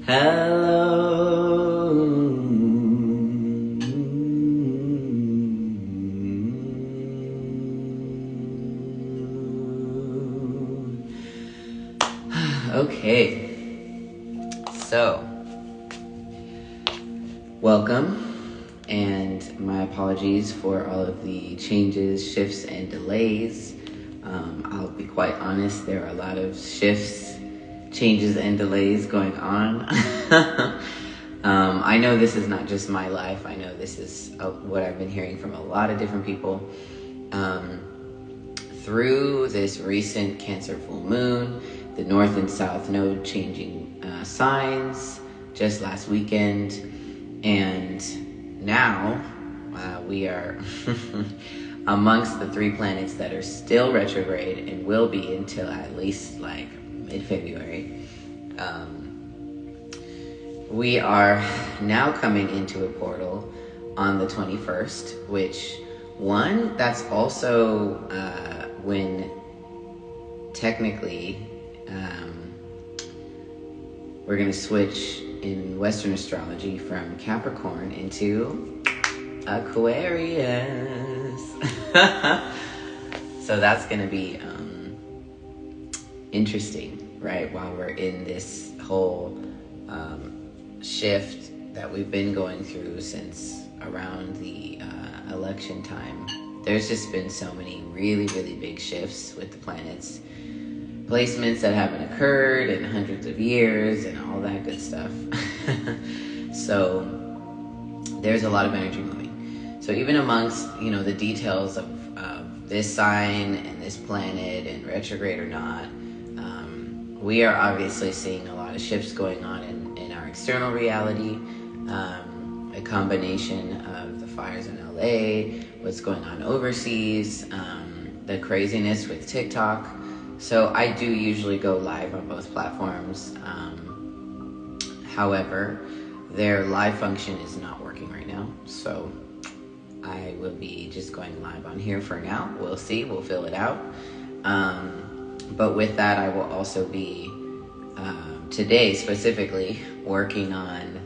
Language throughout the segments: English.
Hello. Okay, so welcome, and my apologies for all of the changes, shifts, and delays. I'll be quite honest, there are a lot of shifts, changes, and delays going on. I know this is not just my life. I know this is what I've been hearing from a lot of different people. Through this recent Cancer full moon, the North and South node changing signs just last weekend, and now we are amongst the 3 planets that are still retrograde and will be until at least like mid-February. We are now coming into a portal on the 21st, which that's also when technically we're going to switch in Western astrology from Capricorn into Aquarius. So that's going to be interesting, right? While we're in this whole shift that we've been going through since around the election time. There's just been so many really, really big shifts with the planets, placements that haven't occurred in hundreds of years and all that good stuff. So there's a lot of energy moving. So even amongst, the details of this sign and this planet and retrograde or not, we are obviously seeing a lot of shifts going on in our external reality, a combination of the fires in LA, what's going on overseas, the craziness with TikTok. So I do usually go live on both platforms. However, their live function is not working right now. So I will be just going live on here for now. We'll see. We'll fill it out. But with that, I will also be, today specifically, working on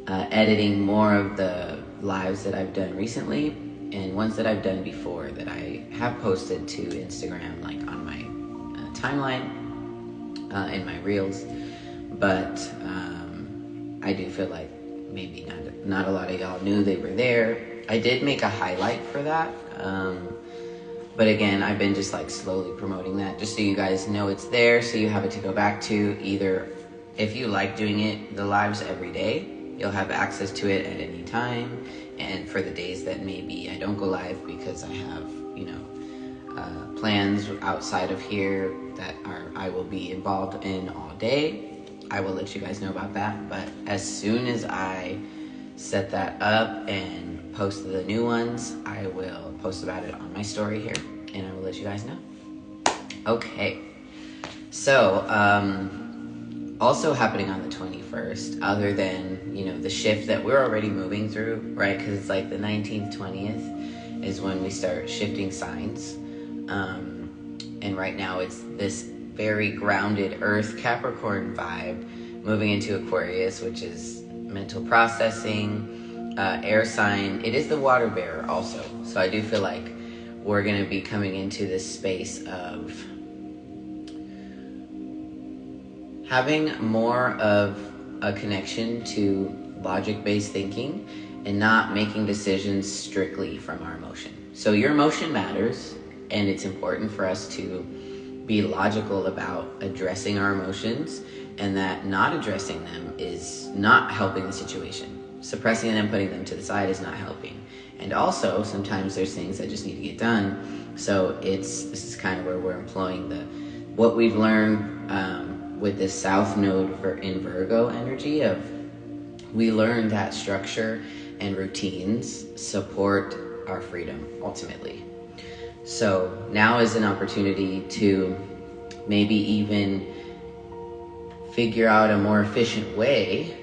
editing more of the lives that I've done recently and ones that I've done before that I have posted to Instagram, like on my timeline, in my reels. But I do feel like maybe not a lot of y'all knew they were there. I did make a highlight for that. But again, I've been just like slowly promoting that just so you guys know it's there, so you have it to go back to. Either if you like doing it, the lives every day, you'll have access to it at any time. And for the days that maybe I don't go live because I have, plans outside of here that I will be involved in all day, I will let you guys know about that. But as soon as I set that up and post the new ones, I will post about it on my story here, and I will let you guys know. Okay, so also happening on the 21st, other than the shift that we're already moving through, right? Because it's like the 19th, 20th is when we start shifting signs, and right now it's this very grounded Earth Capricorn vibe moving into Aquarius, which is mental processing, air sign. It is the water bearer also. So I do feel like we're going to be coming into this space of having more of a connection to logic-based thinking and not making decisions strictly from our emotion. So your emotion matters, and it's important for us to be logical about addressing our emotions, and that not addressing them is not helping the situation. Suppressing them, putting them to the side is not helping. And also, sometimes there's things that just need to get done. So this is kind of where we're employing what we've learned with this South Node in Virgo energy of, we learned that structure and routines support our freedom ultimately. So now is an opportunity to maybe even figure out a more efficient way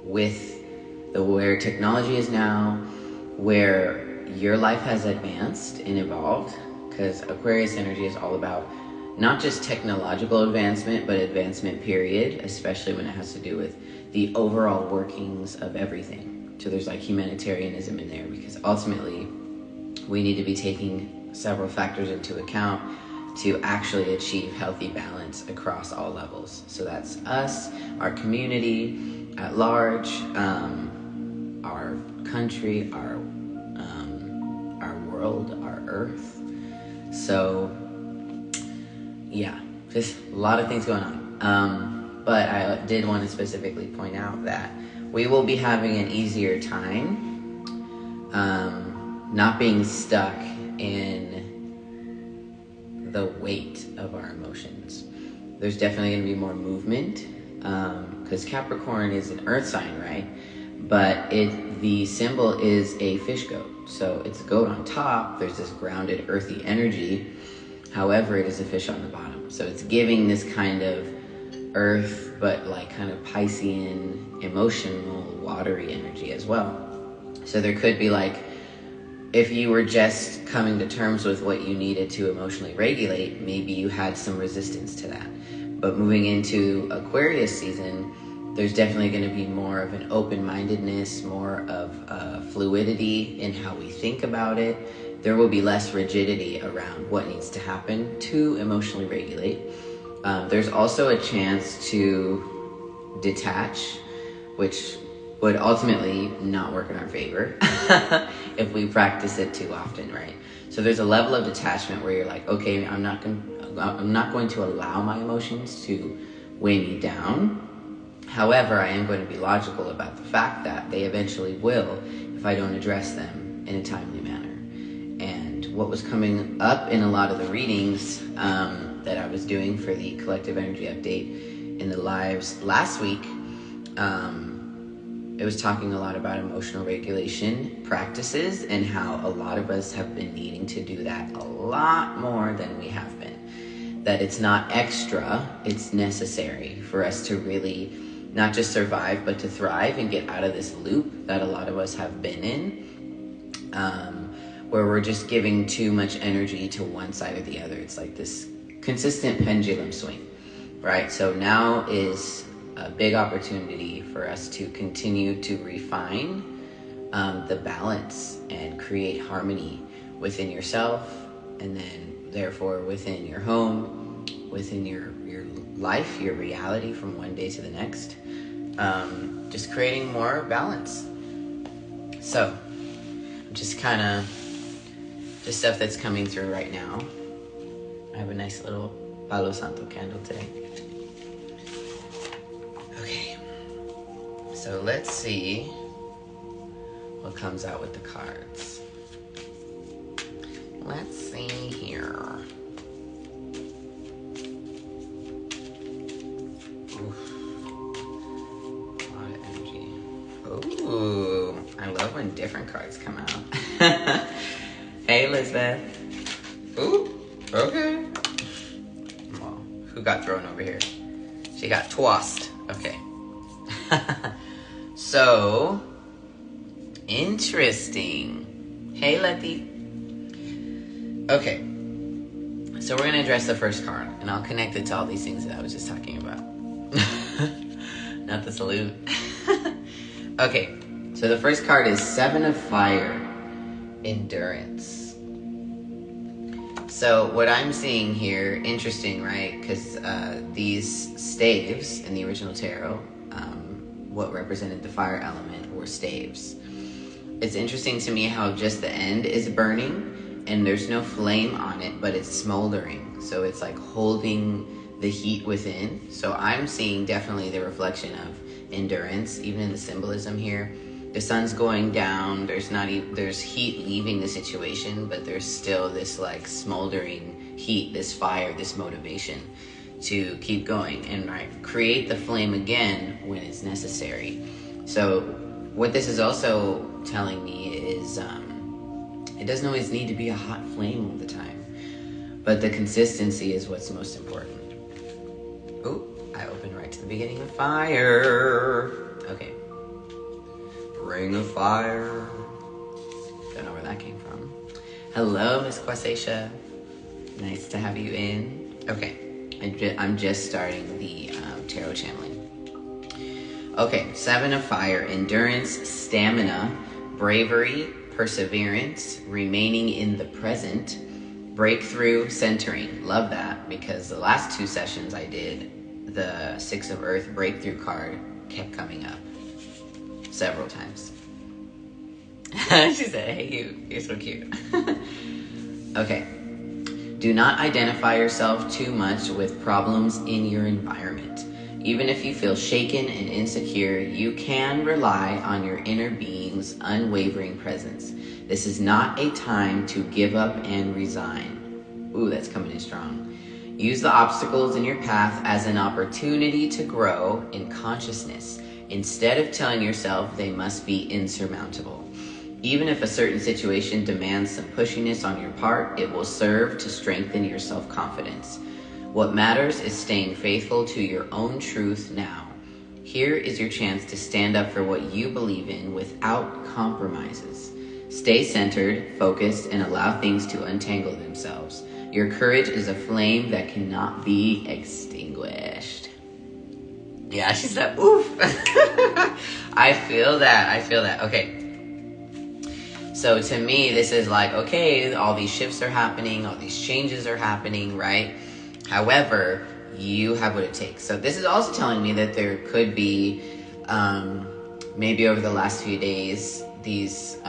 with where technology is now, where your life has advanced and evolved, because Aquarius energy is all about not just technological advancement, but advancement period, especially when it has to do with the overall workings of everything. So there's like humanitarianism in there, because ultimately we need to be taking several factors into account to actually achieve healthy balance across all levels. So that's us, our community at large, our country, our world, our earth. So yeah, just a lot of things going on. But I did want to specifically point out that we will be having an easier time not being stuck in the weight of our emotions. There's definitely going to be more movement, because Capricorn is an earth sign, right? But the symbol is a fish goat. So it's a goat on top, there's this grounded earthy energy. However, it is a fish on the bottom. So it's giving this kind of earth, but like kind of Piscean, emotional, watery energy as well. So there could be like, if you were just coming to terms with what you needed to emotionally regulate, maybe you had some resistance to that. But moving into Aquarius season, there's definitely going to be more of an open-mindedness, more of fluidity in how we think about it. There will be less rigidity around what needs to happen to emotionally regulate. There's also a chance to detach, which would ultimately not work in our favor if we practice it too often, right? So there's a level of detachment where you're like, okay, I'm not going to allow my emotions to weigh me down. However, I am going to be logical about the fact that they eventually will if I don't address them in a timely manner. And what was coming up in a lot of the readings that I was doing for the collective energy update in the lives last week, it was talking a lot about emotional regulation practices and how a lot of us have been needing to do that a lot more than we have been. That it's not extra, it's necessary for us to really not just survive, but to thrive and get out of this loop that a lot of us have been in, where we're just giving too much energy to one side or the other. It's like this consistent pendulum swing, right? So now is a big opportunity for us to continue to refine the balance and create harmony within yourself, and then therefore within your home, within your life, your reality from one day to the next. Just creating more balance. So just kind of the stuff that's coming through right now. I have a nice little Palo Santo candle today. Okay, so let's see what comes out with the cards. Let's see here. Oof. A lot of energy. Ooh, I love when different cards come out. Hey, Elizabeth. Ooh, okay. Well, who got thrown over here? She got tossed. Okay. So, interesting. Hey, Letty. Okay. So we're going to address the first card, and I'll connect it to all these things that I was just talking about. Not the salute. Okay. So the first card is Seven of Fire. Endurance. So what I'm seeing here, interesting, right? Because these staves in the original tarot, what represented the fire element were staves. It's interesting to me how just the end is burning and there's no flame on it, but it's smoldering. So it's like holding the heat within. So I'm seeing definitely the reflection of endurance, even in the symbolism here. The sun's going down, there's heat leaving the situation, but there's still this like smoldering heat, this fire, this motivation to keep going and create the flame again when it's necessary. So what this is also telling me is it doesn't always need to be a hot flame all the time, but the consistency is what's most important. Oh, I opened right to the beginning of fire. Okay. Ring of Fire. Don't know where that came from. Hello, Miss Quasasha. Nice to have you in. Okay, I'm just starting the tarot channeling. Okay, 7 of Fire, endurance, stamina, bravery, perseverance, remaining in the present, breakthrough, centering. Love that, because the last 2 sessions I did, the 6 of Earth breakthrough card kept coming up several times. She said, hey, you're so cute. Okay. Do not identify yourself too much with problems in your environment. Even if you feel shaken and insecure, you can rely on your inner being's unwavering presence. This is not a time to give up and resign. Ooh, that's coming in strong. Use the obstacles in your path as an opportunity to grow in consciousness, instead of telling yourself they must be insurmountable. Even if a certain situation demands some pushiness on your part, it will serve to strengthen your self-confidence. What matters is staying faithful to your own truth now. Here is your chance to stand up for what you believe in without compromises. Stay centered, focused, and allow things to untangle themselves. Your courage is a flame that cannot be extinguished. Yeah, she said, oof. I feel that. Okay. So to me, this is like, okay, all these shifts are happening, all these changes are happening, right? However, you have what it takes. So this is also telling me that there could be, maybe over the last few days, these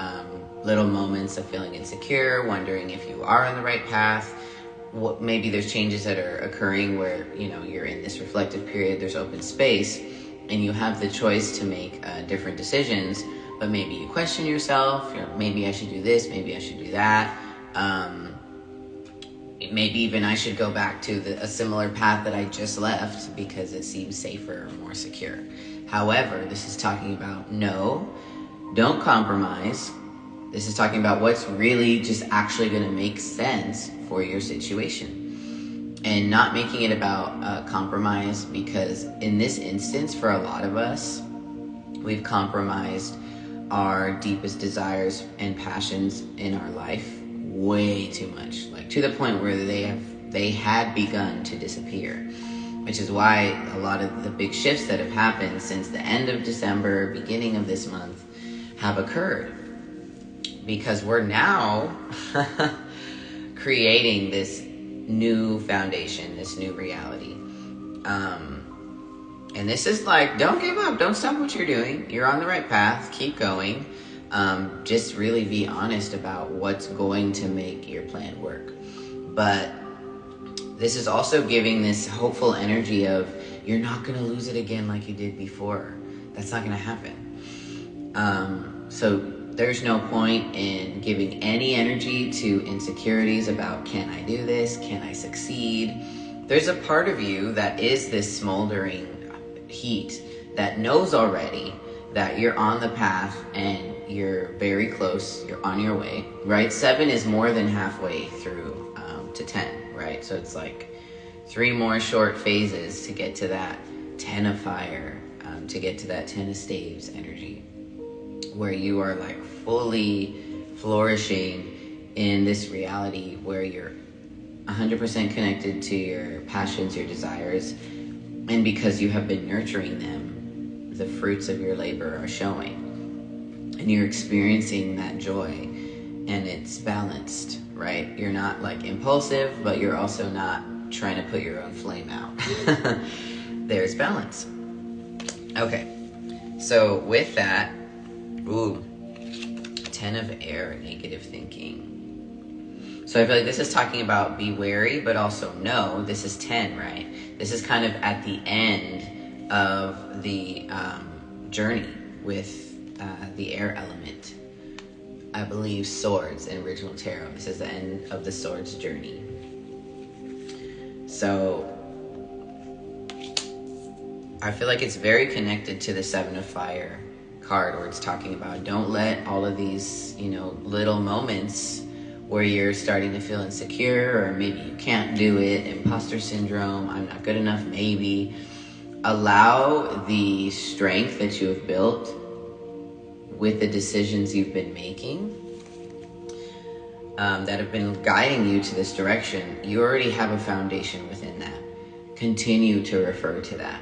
little moments of feeling insecure, wondering if you are on the right path. Maybe there's changes that are occurring where, you're in this reflective period, there's open space, and you have the choice to make different decisions. But maybe you question yourself, maybe I should do this, maybe I should do that. Maybe even I should go back to a similar path that I just left because it seems safer or more secure. However, this is talking about no, don't compromise. This is talking about what's really just actually going to make sense for your situation. And not making it about compromise, because in this instance, for a lot of us, we've compromised our deepest desires and passions in our life way too much, like to the point where they had begun to disappear, which is why a lot of the big shifts that have happened since the end of December, beginning of this month, have occurred, because we're now creating this new foundation, this new reality. And this is like, don't give up. Don't stop what you're doing. You're on the right path. Keep going. Just really be honest about what's going to make your plan work. But this is also giving this hopeful energy of, you're not going to lose it again like you did before. That's not going to happen. So there's no point in giving any energy to insecurities about, can I do this? Can I succeed? There's a part of you that is this smoldering heat that knows already that you're on the path and you're very close, you're on your way, right? 7 is more than halfway through to 10, right? So it's like 3 more short phases to get to that 10 of Fire, to get to that 10 of Staves energy, where you are like fully flourishing in this reality where you're 100% connected to your passions, your desires. And because you have been nurturing them, the fruits of your labor are showing. And you're experiencing that joy. And it's balanced, right? You're not like impulsive, but you're also not trying to put your own flame out. There's balance. Okay. So with that, 10 of Air, negative thinking. So I feel like this is talking about be wary, but also no. This is 10, right? This is kind of at the end of the journey with the air element. I believe Swords in original tarot. This is the end of the Swords journey. So I feel like it's very connected to the 7 of Fire card, where it's talking about don't let all of these, little moments where you're starting to feel insecure, or maybe you can't do it, imposter syndrome, I'm not good enough, maybe. Allow the strength that you have built with the decisions you've been making that have been guiding you to this direction, you already have a foundation within that. Continue to refer to that.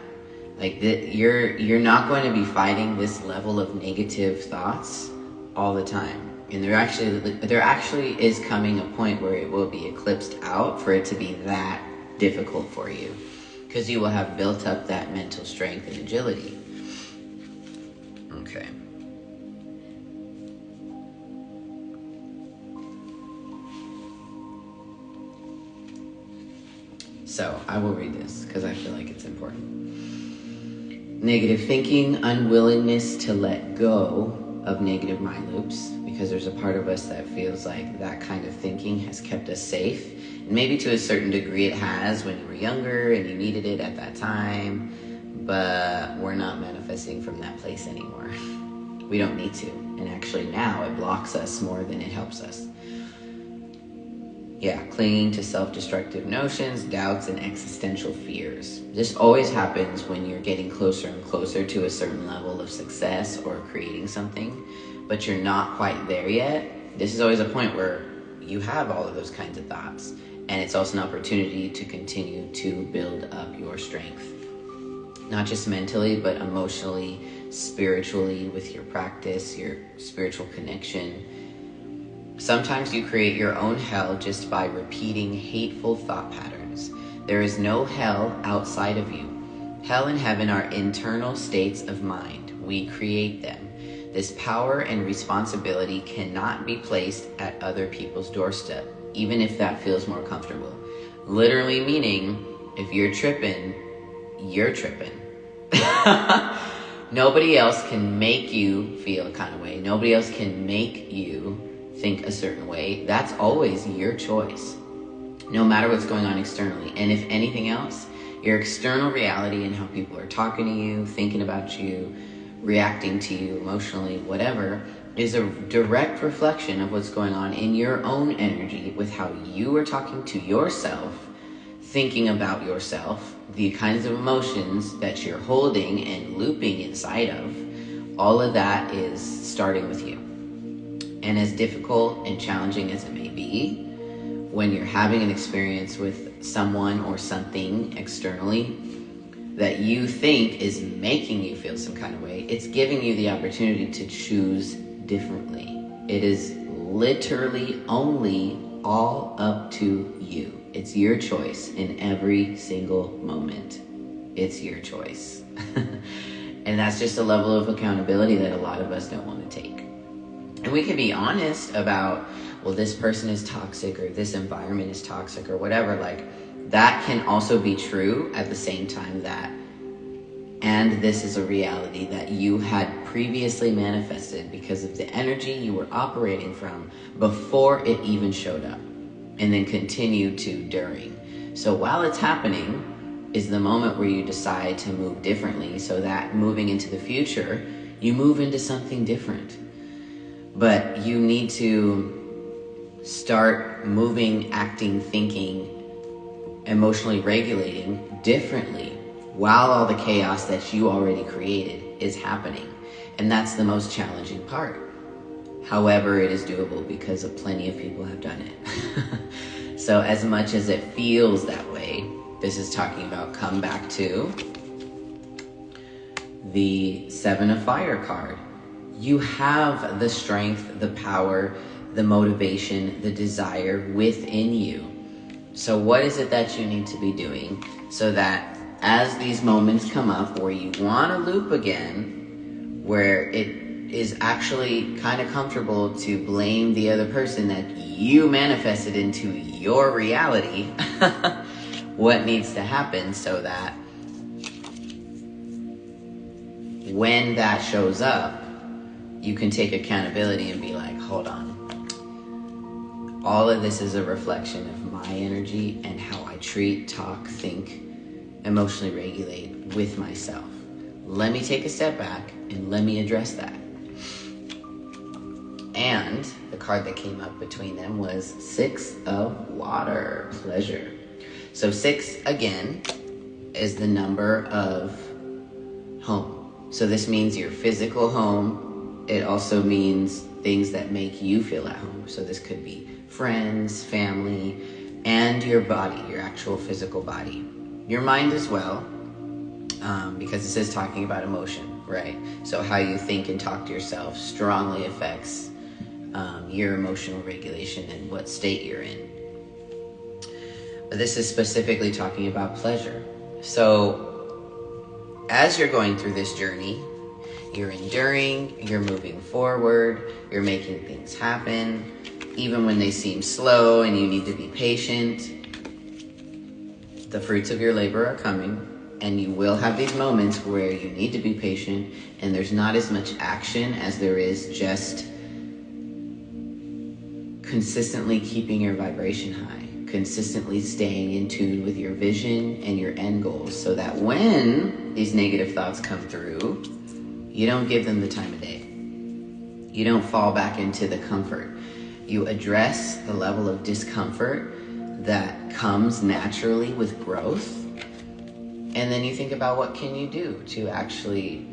Like you're not going to be fighting this level of negative thoughts all the time. And there actually is coming a point where it will be eclipsed out for it to be that difficult for you, because you will have built up that mental strength and agility. Okay. So I will read this because I feel like it's important. Negative thinking, unwillingness to let go of negative mind loops, because there's a part of us that feels like that kind of thinking has kept us safe. And maybe to a certain degree it has when you were younger and you needed it at that time, but we're not manifesting from that place anymore. We don't need to. And actually now it blocks us more than it helps us. Yeah, clinging to self-destructive notions, doubts, and existential fears. This always happens when you're getting closer and closer to a certain level of success or creating something, but you're not quite there yet. This is always a point where you have all of those kinds of thoughts, and it's also an opportunity to continue to build up your strength. Not just mentally, but emotionally, spiritually, with your practice, your spiritual connection. Sometimes you create your own hell just by repeating hateful thought patterns. There is no hell outside of you. Hell and heaven are internal states of mind. We create them. This power and responsibility cannot be placed at other people's doorstep, even if that feels more comfortable. Literally meaning, if you're tripping, you're tripping. Nobody else can make you feel a kind of way. Nobody else can make you think a certain way. That's always your choice, no matter what's going on externally. And if anything else, your external reality and how people are talking to you, thinking about you, reacting to you emotionally, whatever, is a direct reflection of what's going on in your own energy with how you are talking to yourself, thinking about yourself, the kinds of emotions that you're holding and looping inside of. All of that is starting with you. And as difficult and challenging as it may be, when you're having an experience with someone or something externally that you think is making you feel some kind of way, it's giving you the opportunity to choose differently. It is literally only all up to you. It's your choice in every single moment. It's your choice. And that's just a level of accountability that a lot of us don't want to take. And we can be honest about, well, this person is toxic or this environment is toxic or whatever. Like, that can also be true at the same time that, and this is a reality that you had previously manifested because of the energy you were operating from before it even showed up, and then continue to during. So while it's happening is the moment where you decide to move differently, so that moving into the future, you move into something different. But you need to start moving, acting, thinking, emotionally regulating differently while all the chaos that you already created is happening. And that's the most challenging part. However, it is doable because plenty of people have done it. So as much as it feels that way, this is talking about come back to the Seven of Fire card. You have the strength, the power, the motivation, the desire within you. So what is it that you need to be doing so that as these moments come up where you want to loop again, where it is actually kind of comfortable to blame the other person that you manifested into your reality, what needs to happen so that when that shows up, you can take accountability and be like, hold on. All of this is a reflection of my energy and how I treat, talk, think, emotionally regulate with myself. Let me take a step back and let me address that. And the card that came up between them was Six of Water, pleasure. So 6, again, is the number of home. So this means your physical home. It also means things that make you feel at home. So this could be friends, family, and your body, your actual physical body. Your mind as well, because this is talking about emotion, right? So how you think and talk to yourself strongly affects your emotional regulation and what state you're in. But this is specifically talking about pleasure. So as you're going through this journey, you're enduring, you're moving forward, you're making things happen, even when they seem slow and you need to be patient. The fruits of your labor are coming, and you will have these moments where you need to be patient, and there's not as much action as there is just consistently keeping your vibration high, consistently staying in tune with your vision and your end goals, so that when these negative thoughts come through, you don't give them the time of day. You don't fall back into the comfort. You address the level of discomfort that comes naturally with growth, and then you think about what can you do to actually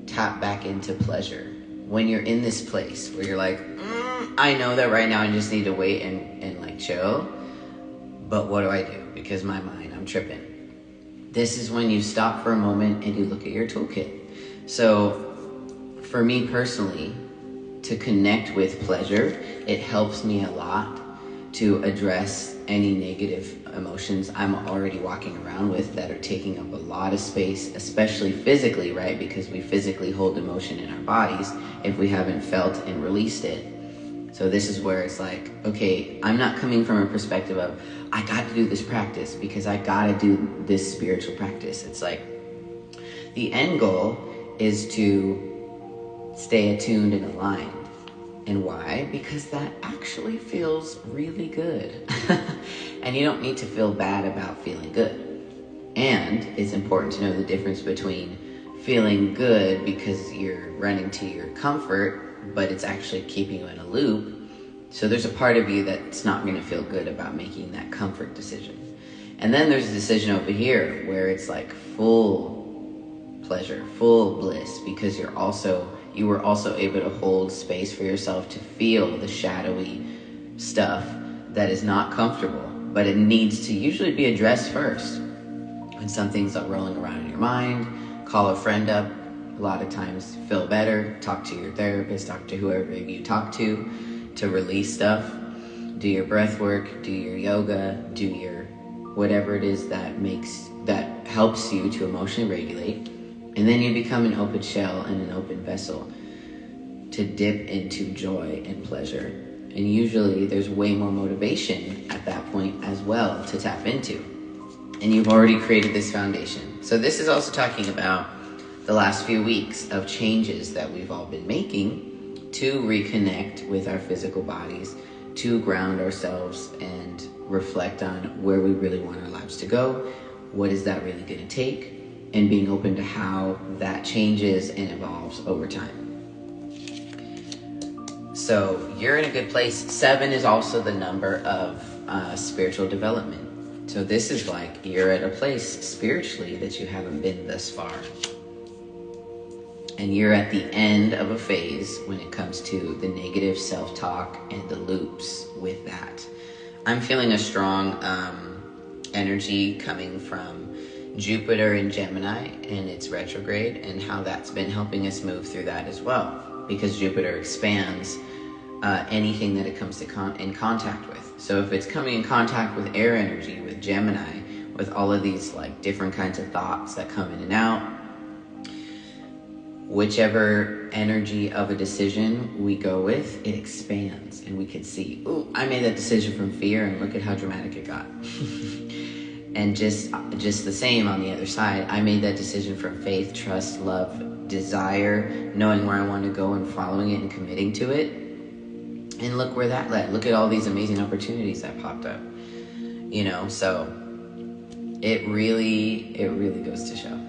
tap back into pleasure when you're in this place where you're like, I know that right now I just need to wait and like chill, but what do I do? Because my mind, I'm tripping. This is when you stop for a moment and you look at your toolkit. So for me personally, to connect with pleasure, it helps me a lot to address any negative emotions I'm already walking around with that are taking up a lot of space, especially physically, right? Because we physically hold emotion in our bodies if we haven't felt and released it. So this is where it's like, okay, I'm not coming from a perspective of, I got to do this practice because I got to do this spiritual practice. It's like, the end goal is to stay attuned and aligned. And why? Because that actually feels really good. And you don't need to feel bad about feeling good. And it's important to know the difference between feeling good because you're running to your comfort, but it's actually keeping you in a loop. So there's a part of you that's not going to feel good about making that comfort decision. And then there's a decision over here where it's like full pleasure, full bliss, because you were also able to hold space for yourself to feel the shadowy stuff that is not comfortable, but it needs to usually be addressed first. When something's rolling around in your mind, call a friend up. A lot of times feel better, talk to your therapist, talk to whoever you talk to release stuff. Do your breath work, do your yoga, do your whatever it is that helps you to emotionally regulate. And then you become an open shell and an open vessel to dip into joy and pleasure. And usually there's way more motivation at that point as well to tap into. And you've already created this foundation. So this is also talking about the last few weeks of changes that we've all been making to reconnect with our physical bodies, to ground ourselves and reflect on where we really want our lives to go. What is that really going to take? And being open to how that changes and evolves over time. So you're in a good place. 7 is also the number of spiritual development. So this is like you're at a place spiritually that you haven't been thus far. And you're at the end of a phase when it comes to the negative self-talk and the loops with that. I'm feeling a strong energy coming from Jupiter in Gemini and its retrograde, and how that's been helping us move through that as well, because Jupiter expands anything that it comes in contact with. So if it's coming in contact with air energy, with Gemini, with all of these like different kinds of thoughts that come in and out, whichever energy of a decision we go with, it expands, and we can see, ooh, I made that decision from fear, and look at how dramatic it got. And just the same on the other side, I made that decision from faith, trust, love, desire, knowing where I want to go and following it and committing to it. And look where that led. Look at all these amazing opportunities that popped up. So it really goes to show.